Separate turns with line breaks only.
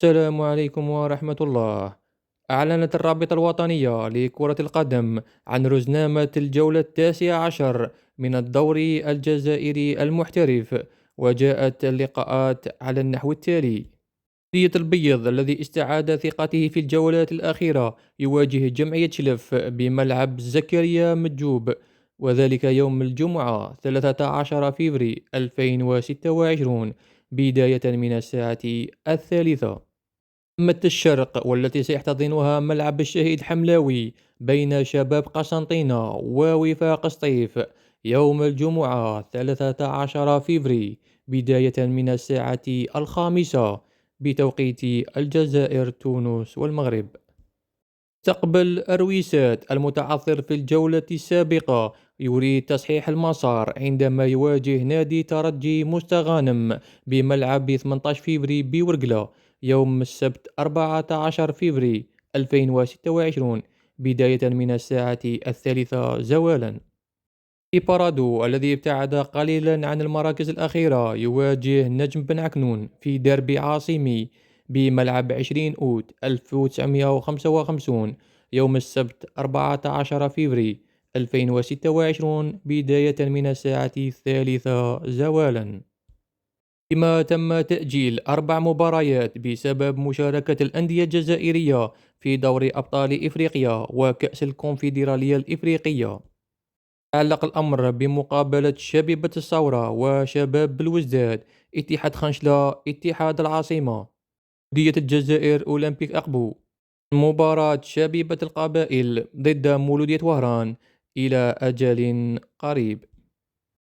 السلام عليكم ورحمة الله. أعلنت الرابطة الوطنية لكرة القدم عن رزنامة الجولة ال19 من الدوري الجزائري المحترف، وجاءت اللقاءات على النحو التالي: بلية البيض الذي استعاد ثقته في الجولات الأخيرة يواجه جمعية شلف بملعب زكريا مجوب، وذلك يوم الجمعة 13 فبراير 2026 بداية من الساعة 3. قمة الشرق والتي سيحتضنها ملعب الشهيد حملاوي بين شباب قسنطينة ووفاق سطيف يوم الجمعة 13 فبراير بداية من الساعة 5 بتوقيت الجزائر، تونس والمغرب. تقبل أرويسات المتعثر في الجولة السابقة يريد تصحيح المسار عندما يواجه نادي ترجي مستغانم بملعب 18 فبراير بورقلة يوم السبت 14 فبراير 2026 بداية من الساعة 3 زوالا. إيبارادو الذي ابتعد قليلا عن المراكز الأخيرة يواجه نجم بن عكنون في ديربي عاصمي بملعب 20 أوت 1955 يوم السبت 14 فبراير 2026 بداية من الساعة 3 زوالا. كما تم تأجيل 4 مباريات بسبب مشاركة الأندية الجزائرية في دوري أبطال إفريقيا وكأس الكونفدرالية الإفريقية. تعلق الأمر بمقابلة شبيبة الثورة وشباب بلوزداد، اتحاد خنشلة اتحاد العاصمة، بلدية الجزائر أولمبيك أقبو. مباراة شبيبة القبائل ضد مولودية وهران إلى أجل قريب.